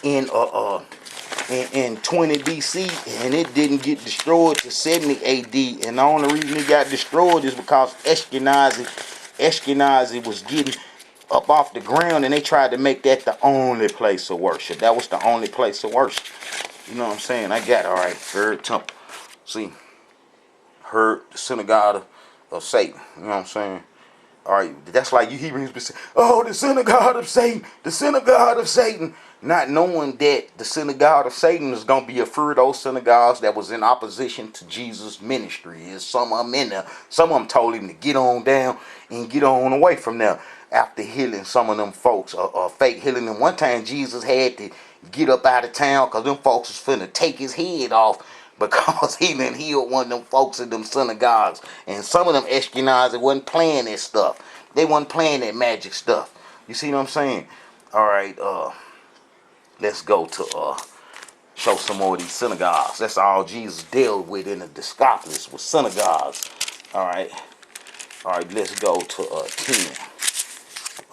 in 20 BC, and it didn't get destroyed to 70 AD. And the only reason it got destroyed is because Ashkenazi was getting up off the ground, and they tried to make that the only place of worship. That was the only place of worship. You know what I'm saying? I got, all right, Herod temple. See, Herod, the synagogue of Satan. You know what I'm saying? All right, that's like you Hebrews be saying, oh, the synagogue of Satan, the synagogue of Satan. Not knowing that the synagogue of Satan is going to be a few of those synagogues that was in opposition to Jesus' ministry. Is some of them in there. Some of them told him to get on down and get on away from there after healing some of them folks, fake healing. And one time Jesus had to get up out of town because them folks was finna take his head off because he done healed one of them folks in them synagogues. And some of them Ashkenazi wasn't playing that stuff. They wasn't playing that magic stuff. You see what I'm saying? All right, let's go to show some more of these synagogues. That's all Jesus dealt with in the Decapolis was synagogues. All right, let's go to 10.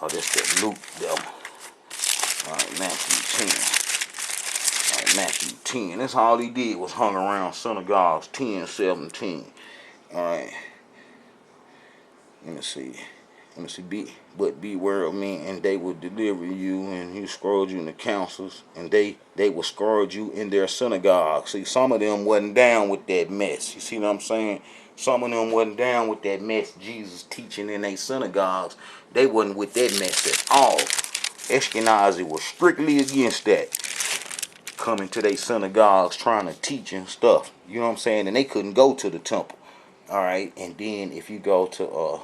Oh, that's that Luke them. All right, Matthew 10. All right, Matthew 10. That's all he did was hung around synagogues. 10, 17. All right. Let me see. But beware of men, and they will deliver you, and you scourge you in the councils, and they will scourge you in their synagogues. See, some of them wasn't down with that mess. You see what I'm saying? Some of them wasn't down with that mess Jesus teaching in their synagogues. They wasn't with that mess at all. Ashkenazi was strictly against that. Coming to their synagogues trying to teach and stuff. You know what I'm saying? And they couldn't go to the temple. Alright, and then if you go to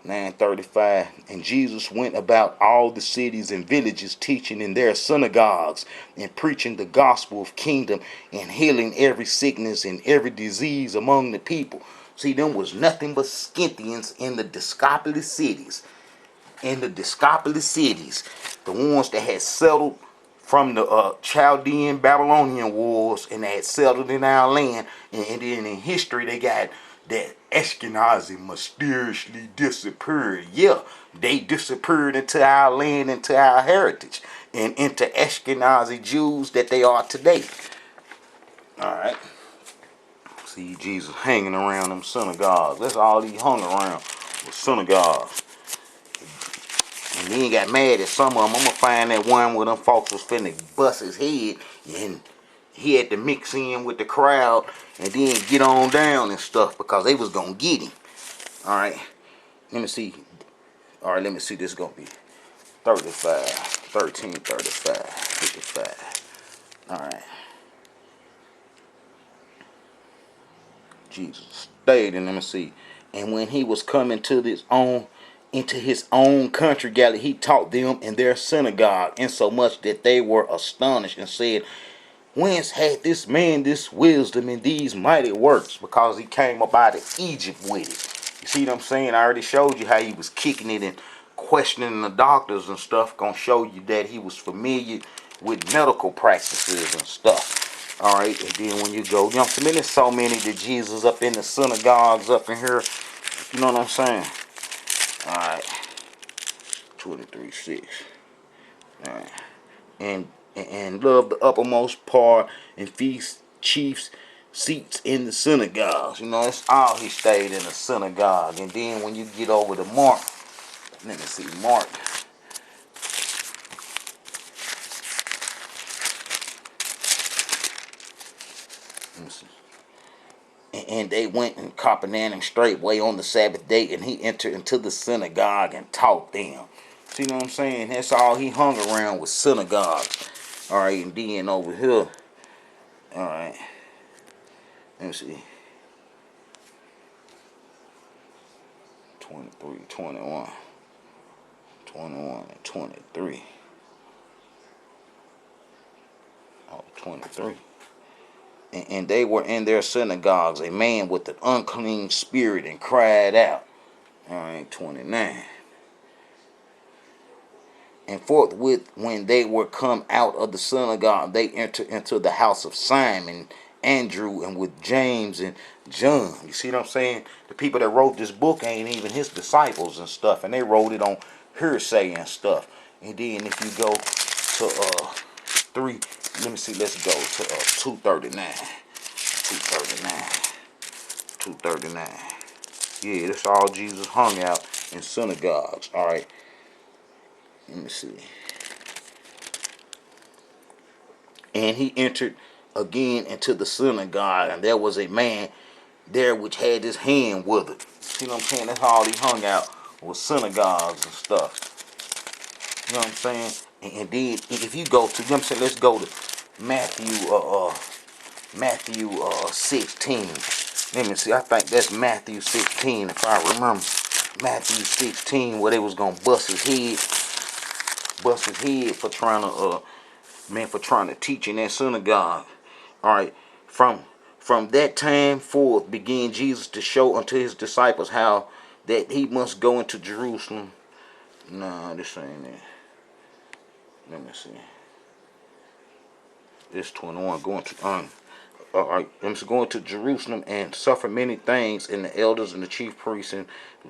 9:35, and Jesus went about all the cities and villages, teaching in their synagogues and preaching the gospel of kingdom and healing every sickness and every disease among the people. See, them was nothing but Scythians in the Decapolis cities. The ones that had settled from the Chaldean Babylonian wars, and they had settled in our land. And then in history they got that Ashkenazi mysteriously disappeared. Yeah, they disappeared into our land, into our heritage, and into Ashkenazi Jews that they are today. Alright. See Jesus hanging around them synagogues. That's all he hung around, was synagogues. And he got mad at some of them. I'm going to find that one where them folks was finna bust his head. And he had to mix in with the crowd and then get on down and stuff because they was going to get him. Alright. Let me see. Alright, let me see. This is going to be 35. 13, 35, 55. Alright. Jesus stayed, and let me see. And when he was coming to into his own country, Galilee, he taught them in their synagogue, insomuch that they were astonished and said, whence had this man this wisdom and these mighty works? Because he came up out of Egypt with it. You see what I'm saying? I already showed you how he was kicking it and questioning the doctors and stuff. Gonna show you that he was familiar with medical practices and stuff. Alright, and then when you go, you know what I'm saying? There's so many that Jesus up in the synagogues up in here. You know what I'm saying? Alright. 23:6. Alright. And love the uppermost part and feast chiefs seats in the synagogues. You know, that's all he stayed in the synagogue. And then when you get over to Mark, let me see, Mark. Let me see. And they went in Capernaum straightway on the Sabbath day, and he entered into the synagogue and taught them. See what I'm saying? That's all he hung around with, synagogues. Alright, and then over here, alright, let me see, 23, 21, 21, and 23. Oh, 23. And they were in their synagogues, a man with an unclean spirit, and cried out. Alright, 29. And forthwith, when they were come out of the synagogue, they entered into the house of Simon, Andrew, and with James and John. You see what I'm saying? The people that wrote this book ain't even his disciples and stuff, and they wrote it on hearsay and stuff. And then if you go to 3, let me see, let's go to 239. 239. Yeah, that's all Jesus hung out in synagogues. Alright. Let me see. And he entered again into the synagogue, and there was a man there which had his hand withered. See what I'm saying? That's all he hung out with, synagogues and stuff. You know what I'm saying? And then if you go to, you know what I'm saying, let's go to Matthew 16. Let me see. I think that's Matthew 16 if I remember. Matthew 16 where they was gonna bust his head for trying to man, for trying to teach in that synagogue. All right, from that time forth began Jesus to show unto his disciples how that he must go into Jerusalem. Nah, this ain't it. Let me see. This 21 going to I'm going to Jerusalem and suffer many things, and the elders and the chief priests and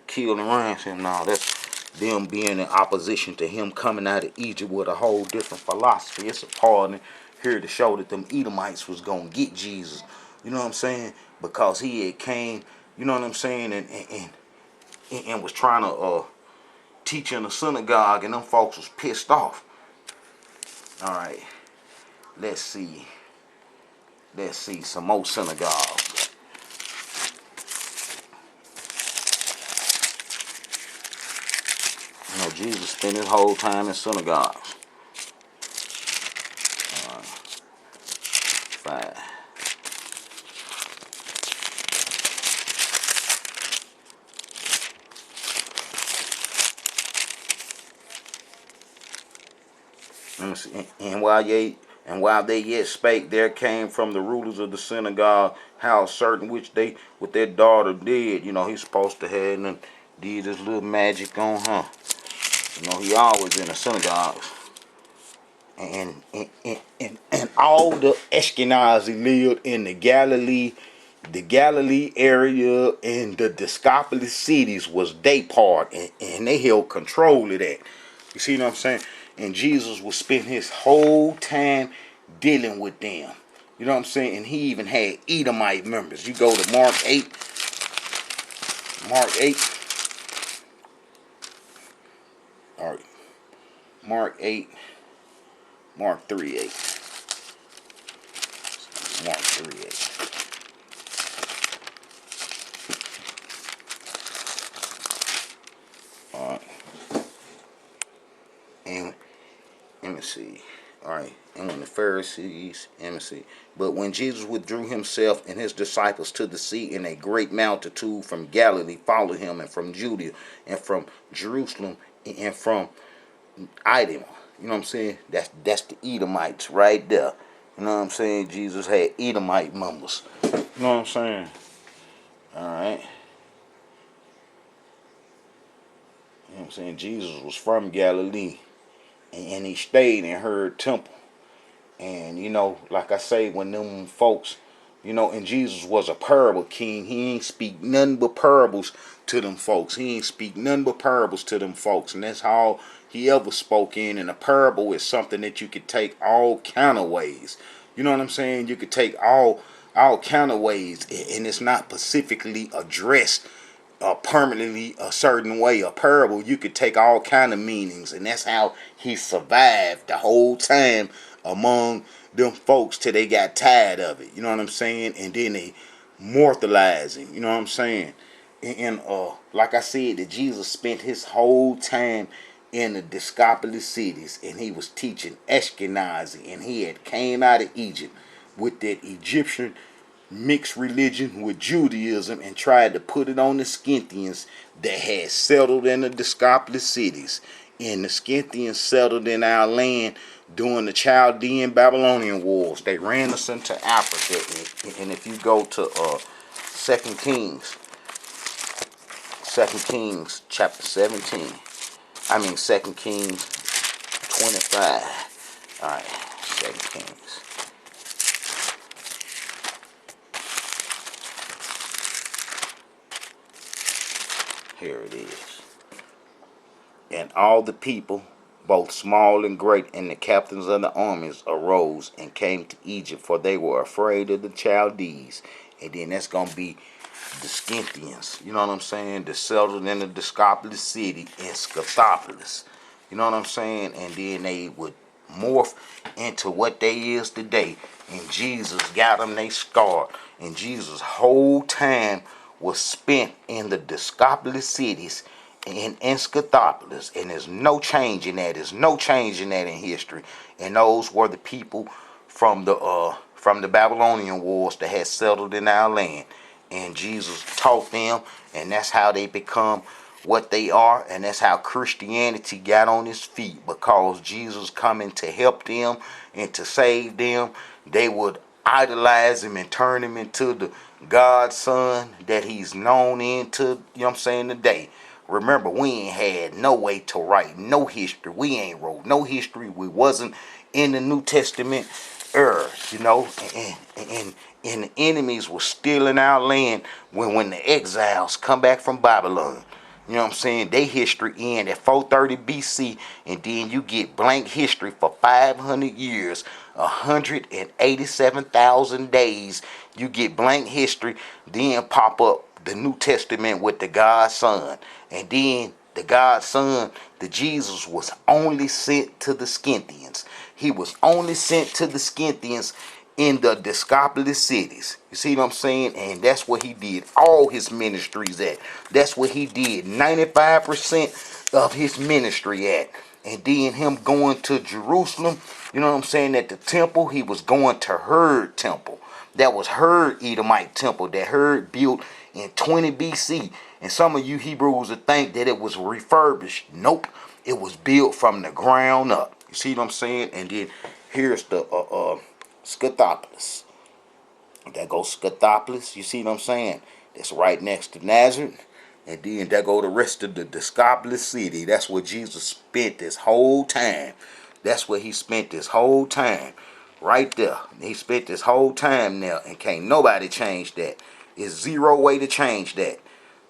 kill and ransom. Now that's them being in opposition to him coming out of Egypt with a whole different philosophy. It's a pardon here to show that them Edomites was gonna get Jesus. You know what I'm saying? Because he had came. You know what I'm saying? And was trying to teach in the synagogue, and them folks was pissed off. All right. Let's see. Let's see some more synagogues. You know, Jesus spent his whole time in synagogues. 5. Let me see. And while they yet spake, there came from the rulers of the synagogue how certain which they with their daughter did. You know, he's supposed to have and did his little magic on her. You know, he always in the synagogues. And all the Ashkenazi lived in the Galilee area, and the Decapolis cities was they part, and they held control of that. You see what I'm saying? And Jesus would spend his whole time dealing with them. You know what I'm saying? And he even had Edomite members. You go to Mark 8. Mark 8. All right. Mark 8. Mark 3:8. Mark 3:8. All right. And let me see. All right. And when the Pharisees, let me see. But when Jesus withdrew himself and his disciples to the sea, and a great multitude from Galilee followed him, and from Judea, and from Jerusalem, and from Idum. You know what I'm saying? That's the Edomites right there. You know what I'm saying? Jesus had Edomite members. You know what I'm saying? All right. You know what I'm saying? Jesus was from Galilee, and he stayed in her temple. And, you know, like I say, when them folks, you know, and Jesus was a parable king, he ain't speak nothing but parables to them folks. He ain't speak nothing but parables to them folks. And that's how he ever spoke in. And a parable is something that you could take all kind of ways. You know what I'm saying? You could take all kind of ways. And it's not specifically addressed permanently a certain way. A parable, you could take all kind of meanings, and that's how he survived the whole time among them folks till they got tired of it. You know what I'm saying? And then they mortalized him. You know what I'm saying? And like I said, that Jesus spent his whole time in the Decapolis cities, and he was teaching Ashkenazi, and he had came out of Egypt with that Egyptian mixed religion with Judaism, and tried to put it on the Scythians that had settled in the Decapolis cities. And the Scythians settled in our land during the Chaldean Babylonian wars. They ran us into Africa. And if you go to 2 Kings, 2 Kings chapter 17, I mean 2 Kings 25. All right, 2 Kings. Here it is. And all the people, both small and great, and the captains of the armies arose and came to Egypt, for they were afraid of the Chaldees. And then that's going to be the Scythians. You know what I'm saying? They settled in the Decapolis city in Scythopolis. You know what I'm saying? And then they would morph into what they is today. And Jesus got them, they scarred. And Jesus' whole time was spent in the Decapolis cities in Scythopolis, and there's no change in that. There's no change in that in history. And those were the people from the Babylonian wars that had settled in our land. And Jesus taught them, and that's how they become what they are, and that's how Christianity got on its feet, because Jesus coming to help them and to save them. They would idolize him and turn him into the God's son that he's known into, you know what I'm saying, today. Remember, we ain't had no way to write no history. We ain't wrote no history. We wasn't in the New Testament era, you know, and the enemies were stealing our land when the exiles come back from Babylon. You know what I'm saying? Their history end at 430 BC, and then you get blank history for 500 years, 187,000 days. You get blank history, then pop up the New Testament with the God's Son. And then the God's Son, the Jesus, was only sent to the Scythians. He was only sent to the Scythians in the Decapolis cities. You see what I'm saying? And that's where he did all his ministries at. That's where he did 95% of his ministry at. And then him going to Jerusalem, you know what I'm saying, at the temple, he was going to Herod temple. That was Herod Edomite temple that Herod built in 20 BC. And some of you Hebrews would think that it was refurbished. Nope. It was built from the ground up. You see what I'm saying? And then here's the Scythopolis. There goes Scythopolis. You see what I'm saying? That's right next to Nazareth. And then there go the rest of the Decapolis city. That's where Jesus spent this whole time. That's where he spent this whole time. Right there. He spent this whole time there. And can't nobody change that. There's zero way to change that.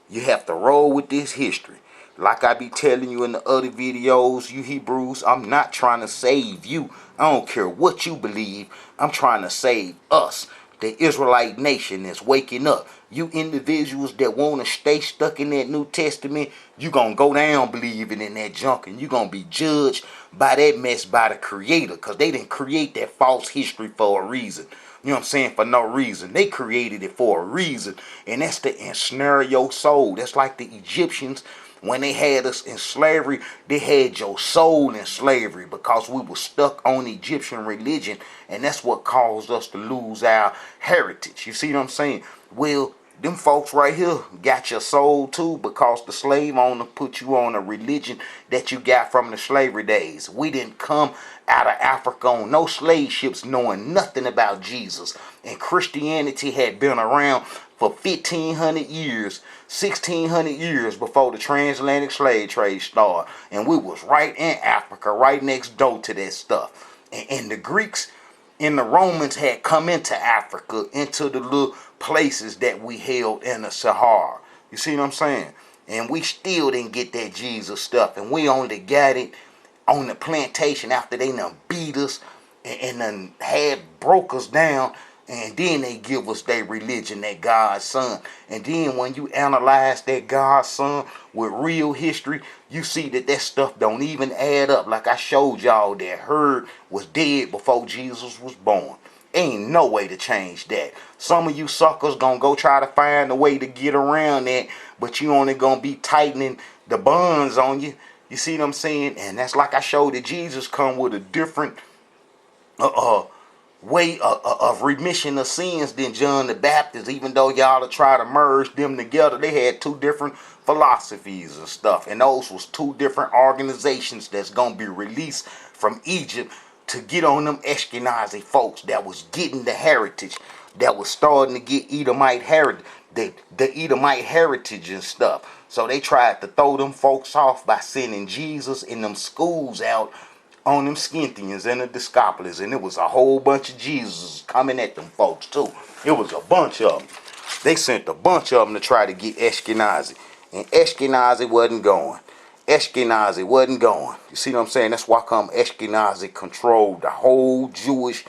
You have to roll with this history. Like I be telling you in the other videos, you Hebrews, I'm not trying to save you. I don't care what you believe. I'm trying to save us. The Israelite nation is waking up. You individuals that want to stay stuck in that New Testament, you going to go down believing in that junk, and you going to be judged by that mess by the Creator, because they didn't create that false history for a reason. You know what I'm saying? For no reason. They created it for a reason. And that's to ensnare your soul. That's like the Egyptians, when they had us in slavery, they had your soul in slavery because we were stuck on Egyptian religion. And that's what caused us to lose our heritage. You see what I'm saying? Well, them folks right here got your soul too, because the slave owner put you on a religion that you got from the slavery days. We didn't come out of Africa on no slave ships knowing nothing about Jesus. And Christianity had been around for 1,500 years, 1,600 years before the transatlantic slave trade started. And we was right in Africa, right next door to that stuff. And the Greeks and the Romans had come into Africa, into the little places that we held in the Sahara. You see what I'm saying? And we still didn't get that Jesus stuff. And we only got it on the plantation after they done beat us and done had broke us down. And then they give us their religion, that God's Son. And then when you analyze that God's Son with real history, you see that that stuff don't even add up. Like I showed y'all, that Herod was dead before Jesus was born. Ain't no way to change that. Some of you suckers gonna go try to find a way to get around that, but you only gonna be tightening the bonds on you. You see what I'm saying? And that's like I showed that Jesus come with a different way of remission of sins than John the Baptist. Even though y'all try to merge them together, they had two different philosophies and stuff, and those was two different organizations that's gonna be released from Egypt to get on them Ashkenazi folks that was getting the heritage, that was starting to get Edomite heritage, the Edomite heritage and stuff. So they tried to throw them folks off by sending Jesus and them schools out on them Scythians and the Decapolis, and it was a whole bunch of Jesus coming at them folks too. It was a bunch of them. They sent a bunch of them to try to get Ashkenazi, and Ashkenazi wasn't going. Ashkenazi wasn't going. You see what I'm saying? That's why come Ashkenazi controlled the whole Jewish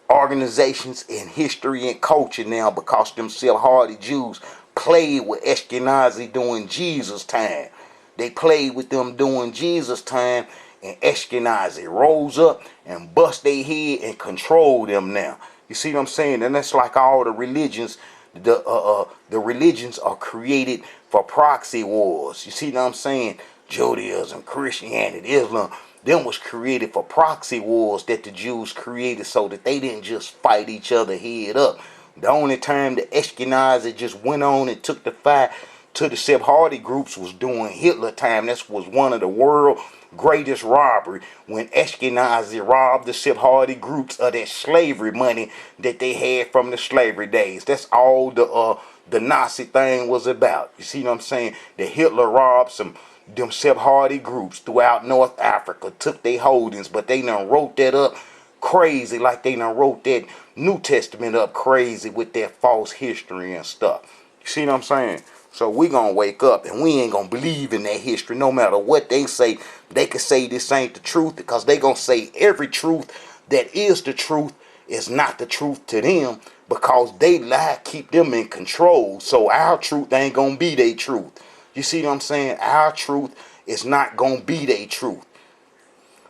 organizations in history and culture now, because them Sephardi Jews played with Ashkenazi during Jesus' time. They played with them during Jesus' time, and Ashkenazi rose up and bust their head and control them now. You see what I'm saying? And that's like all the religions. The religions are created for proxy wars. You see what I'm saying? Judaism, Christianity, Islam, them was created for proxy wars that the Jews created so that they didn't just fight each other head up. The only time the Ashkenazi just went on and took the fight to the Sephardi groups was during Hitler time. This was one of the world greatest robbery when Ashkenazi robbed the Sephardi groups of that slavery money that they had from the slavery days. That's all the Nazi thing was about. You see what I'm saying? That Hitler robbed them Sephardi groups throughout North Africa, took their holdings, but they done wrote that up crazy, like they done wrote that New Testament up crazy with that false history and stuff. You see what I'm saying? So we gonna wake up and we ain't gonna believe in that history no matter what they say. They can say this ain't the truth because they gonna say every truth that is the truth is not the truth to them because they lie keep them in control. So our truth ain't gonna be their truth. You see what I'm saying? Our truth is not gonna be their truth.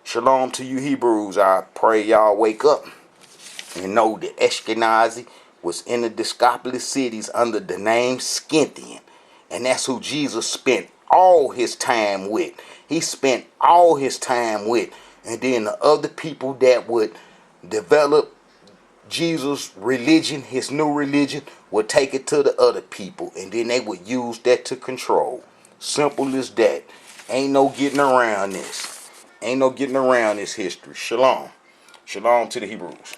Shalom to you Hebrews. I pray y'all wake up and know that Ashkenazi was in the Decapolis cities under the name Scythian. And that's who Jesus spent all his time with. He spent all his time with. And then the other people that would develop Jesus' religion, his new religion, would take it to the other people. And then they would use that to control. Simple as that. Ain't no getting around this. Ain't no getting around this history. Shalom. Shalom to the Hebrews.